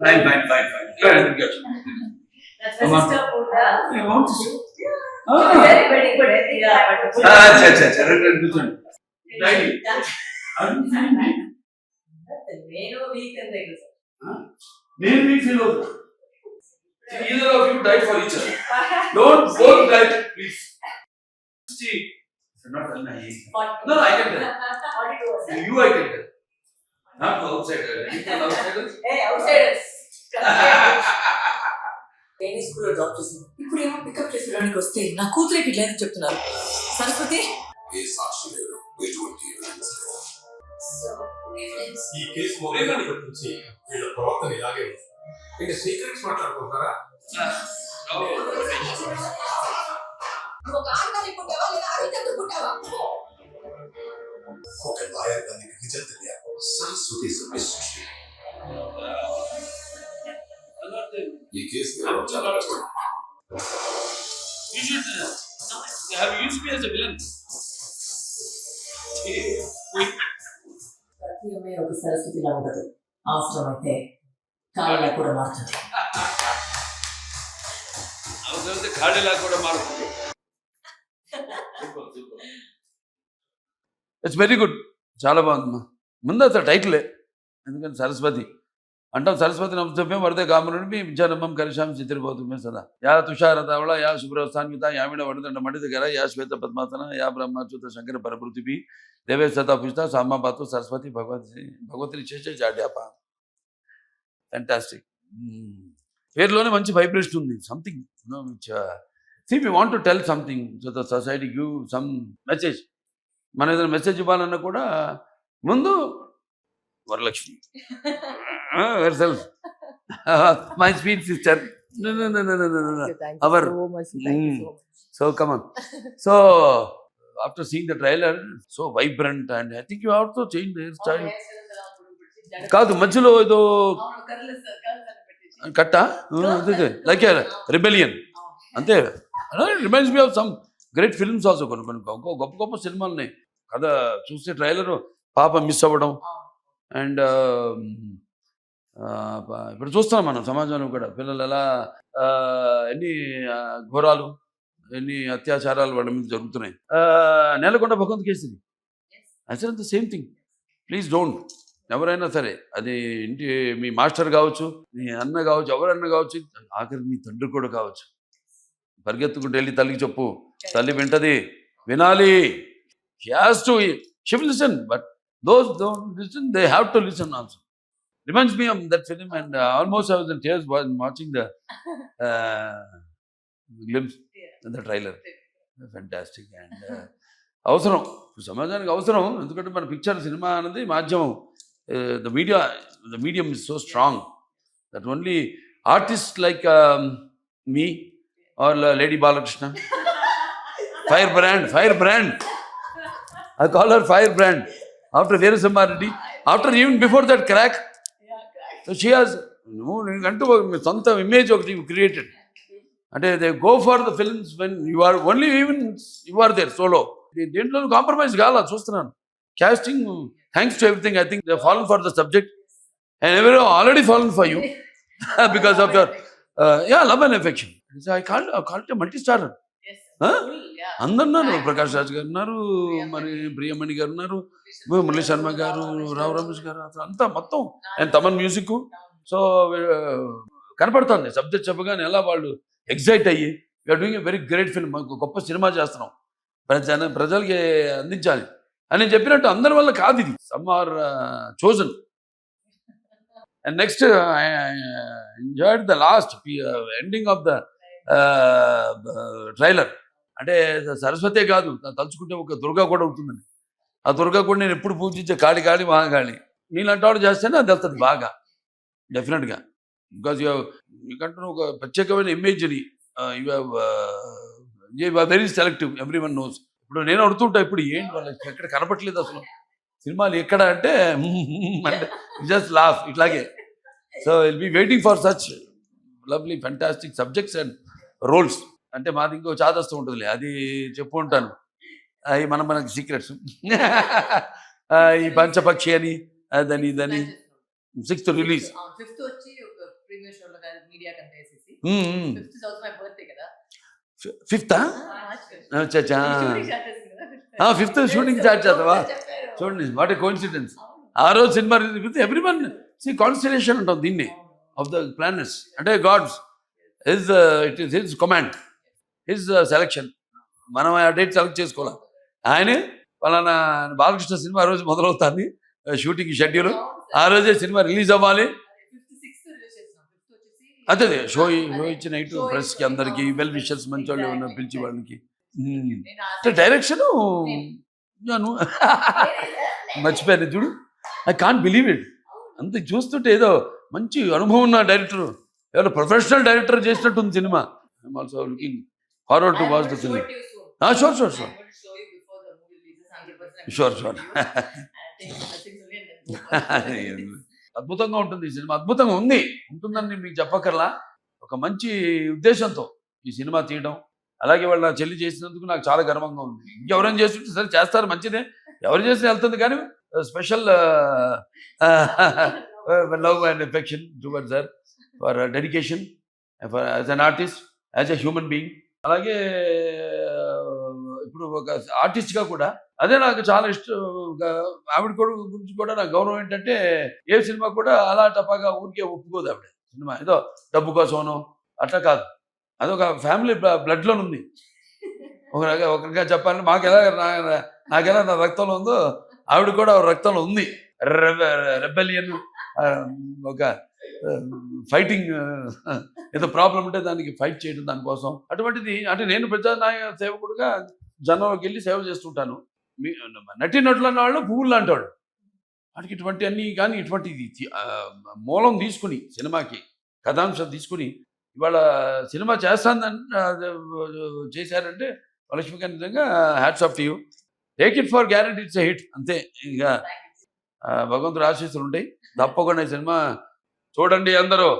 Fine. That's my sister Pooja. You want to see? Very, very good. Yeah, కూర్చోండి. Daily. నేను week అంతే నేను మీకు ఫీల్ అవుతున్నా. Either of you die for each other. Don't both die, please. See, not no, I can tell. You, I can tell. Not outsiders. Outsiders. Hey, outsiders. Training స్కూల్లో drop చేసింది. ఇప్పుడు ఏమో pickup చేసుకోవడానికి వస్తే నా కూతురికి లేదని చెప్తున్నారు. సరస్వతి ఏ సాక్షి లేరు, ఎటువంటి ఎవిడెన్స్ లేవు. ఈ కేసు మొదలైనప్పటి నుంచి వీళ్ళ ప్రవర్తన ఇలాగే ఉంది. ఇంకా సీక్రెట్స్ మాట్లాడుకుంటారా? ఒక లాయర్ గారికి నిజం తెలియాలి. సరస్వతి సృష్టి ఈ కేసు చాలా కష్టం. You should have used me as a villain. ప్రతి అమ్మాయి ఒక సరస్వతిలా ఉండదు. అవసరమైతే కాళ్ళ కూడా మారుతుంది. అవసరమైతే ఖాళీలా కూడా మారుతుంది. It's very good. చాలా బాగుందమ్మా. ముందు అసలు టైటిలే, ఎందుకంటే సరస్వతి అంటాం. సరస్వతి నమస్తభ్యం వరదే కామరుడిపి విద్యారంభం కరిషాం చిత్రపోతుమే సదా. యా తుషారతావళ యా శుభ్రస్థాన్విత యామిడ వడదండ మణిదగర యా శ్వేత పద్మాసన యా బ్రహ్మచ్యుత శంకర పరపృథిపి దేవే సతా పూజిత సామాపాతు సరస్వతి భగవతి శేష జాడ్యాప. ఫ్యాంటాస్టిక్. పేరులోనే మంచి వైబ్రేషన్ ఉంది. Something see we want to tell something so the society give some message. మనం ఏదైనా మెసేజ్ ఇవ్వాలన్నా కూడా ముందు Varalakshmi herself, my sweet sister. No. Our so come on. So after seeing the trailer, so vibrant, and I think you have to change the hairstyle. కాదు మధ్యలో ఏదో కట్ట like rebellion అంతే. Reminds me of some great films also. కొన్ని గొప్ప గొప్ప సినిమాలు ఉన్నాయి. కథ చూస్తే ట్రైలర్ పాప మిస్ అవ్వడం అండ్ ఇప్పుడు చూస్తున్నాం మనం సమాజంలో కూడా పిల్లలు ఎలా ఎన్ని ఘోరాలు ఎన్ని అత్యాచారాలు వాళ్ళ మీద జరుగుతున్నాయి. నేలకొండ భగవంత్ కేసరి అసలు సేమ్ థింగ్. Please don't. ఎవరైనా సరే, అది ఇంటి మీ మాస్టర్ కావచ్చు, మీ అన్న కావచ్చు, ఎవరన్నా కావచ్చు, ఆఖరి మీ తండ్రి కూడా కావచ్చు, పరిగెత్తుకుంటూ వెళ్ళి తల్లికి చెప్పు. తల్లి వింటది, వినాలి. She has to, she will listen. But those don't listen, they have to listen also. Reminds me of that film, and almost I was in tears while watching the glimpse in the trailer. Fantastic. And అవసరం సమాజానికి అవసరం. ఎందుకంటే మన picture cinema అనేది మాధ్యమం. the medium is so strong that only artists like me or Lady Balakrishna, firebrand, I call her firebrand. After Veerasamma Reddy, after even before that crack, so she has antu santa image of you created. And they go for the films when you are only, even you are there solo. Dentlo compromise gala chustunnanu. Casting, thanks to everything, I think they have fallen for the subject, and everyone already fallen for you because of your love and affection. So I called it a multi-starrer. అందరు ఉన్నారు. ప్రకాష్ రాజ్ గారు ఉన్నారు, మరి ప్రియమణి గారు ఉన్నారు, మురళీ శర్మ గారు, రావు రమేష్ గారు, అంతా మొత్తం. And Thaman music. సో కనపడుతుంది సబ్జెక్ట్ చెప్పగానే ఎలా వాళ్ళు ఎక్సైట్ అయ్యి we're doing a very great film, గొప్ప సినిమా చేస్తున్నాం, ప్రజలకి అందించాలి అని చెప్పినట్టు. అందరి వల్ల కాదు ఇది. Some are chosen. And next I enjoyed the last ending of the trailer. అంటే సరస్వతే కాదు, తలుచుకుంటే ఒక దుర్గా కూడా అవుతుందండి. ఆ దుర్గా కూడా నేను ఎప్పుడు పూజించే కాళి మహాకాళి. నీలాంటి వాడు చేస్తేనే అది వెళ్తుంది బాగా, డెఫినెట్గా. బికాజ్ మీకంటూ ఒక ప్రత్యేకమైన ఇమేజ్ని you have very selective. Every one knows. ఇప్పుడు నేను అడుగుతుంటా, ఇప్పుడు ఏంటి వాళ్ళకి ఎక్కడ కనపట్లేదు అసలు సినిమాలు ఎక్కడ అంటే అంటే జస్ట్ లాఫ్ ఇట్లాగే. So will be waiting for such lovely fantastic subjects and roles. అంటే మాది ఇంకో చాదస్తూ ఉంటుందిలే, అది చెప్పు ఉంటాను. అవి మనకి సీక్రెట్స్. ఈ పంచపక్షి అని అదని ఇదని 6th రిలీజ్. ఫిఫ్త్ వచ్చి ఒక ప్రీమియర్ షోలో మీడియా కంటే వేసేసి Hmm. ఫిఫ్త్ చదువు మై బర్త్డే కదా 5th మార్చ్ అచ్చా షూటింగ్ స్టార్ట్ చేసింది కదా 5th షూటింగ్ స్టార్ట్ చేద్దావా చెప్పారు. చూడండి వాట్ ఏ కోఇన్సిడెన్స్. అవును. ఆ రోజు సినిమా release with everyone see constellation అంటాం దీన్ని ఆఫ్ ద ప్లానెట్స్ అంటే God's his it is his command his selection. మనం ఆ డేట్ సెలెక్ట్ చేసుకోవాలి. ఆయనే పలానా బాలకృష్ణ సినిమా ఆ రోజు మొదలవుతుంది షూటింగ్ షెడ్యూల్, ఆ రోజే సినిమా రిలీజ్ అవ్వాలి. ఫిఫ్త్ సిక్స్త్ రిలీజ్ చేసినాం. ఫిఫ్త్ వచ్చేసి అదే షో ఇచ్చిన నైట్ ప్రెస్కి అందరికి వెల్ విషర్స్ మంచి వాళ్ళు ఏమన్నా పిలిచి వాళ్ళకి నేను అంటే డైరెక్షను మర్చిపోయాను చూడు. I can't believe it. అంత చూస్తుంటే ఏదో మంచి అనుభవం ఉన్న డైరెక్టర్, ఎవరో ప్రొఫెషనల్ డైరెక్టర్ చేసినట్టుంది సినిమా. I'm also looking forward to watch the film. Sure అద్భుతంగా ఉంటుంది ఈ సినిమా. అద్భుతంగా ఉంటుందని మీకు చెప్పక్కర్లా. ఒక మంచి ఉద్దేశంతో ఈ సినిమా తీయడం, అలాగే వాళ్ళు నా చెల్లి చేసినందుకు నాకు చాలా గర్వంగా ఉంది. ఇంకెవరైనా చేస్తుంటే సరే చేస్తారు, మంచిదే, ఎవరు చేసినా వెళ్తుంది. కానీ special love and affection towards her for dedication for as an artist, as a human being. అలాగే ఇప్పుడు ఒక ఆర్టిస్ట్గా కూడా అదే నాకు చాలా ఇష్టం. ఆవిడ కూడా గురించి కూడా నాకు గౌరవం ఏంటంటే ఏ సినిమా కూడా అలా టపాగా ఊరికే ఒప్పుకోదు ఆవిడ. సినిమా ఏదో డబ్బు కోసమనో అట్లా కాదు, అదొక ఫ్యామిలీ బ్లడ్లో ఉంది. ఒకరిగా చెప్పాలంటే నాకెలా నా రక్తంలో ఉందో ఆవిడ కూడా రక్తంలో ఉంది. రెబెలియన్, ఒక ఫైటింగ్, ఏదో ప్రాబ్లం ఉంటే దానికి ఫైట్ చేయడం దానికోసం. అటువంటిది అంటే నేను ప్రజానాయ సేవకుడుగా జనంలోకి వెళ్ళి సేవ చేస్తుంటాను. నటులు అన్న వాళ్ళు పువ్వులు లాంటి వాడు. వాడికి ఇటువంటి అన్నీ కానీ ఇటువంటిది మూలం తీసుకుని సినిమాకి కథాంశం తీసుకుని ఇవాళ సినిమా చేస్తానని చేశారంటే లక్ష్మీకాంత్ నిజంగా hats off to you. Take it for guarantee it's a hit అంతే. ఇంకా భగవంతుడు ఆశీస్సులు ఉంటాయి. తప్పకుండా ఈ సినిమా చూడండి, అందరూ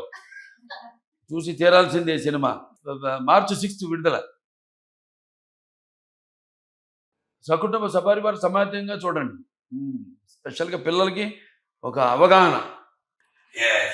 చూసి తీరాల్సిందే. సినిమా March 6th విడుదల. సకుటుంబ సపరివార సమాజంగా చూడండి. స్పెషల్గా పిల్లలకి ఒక అవగాహన. Yeah.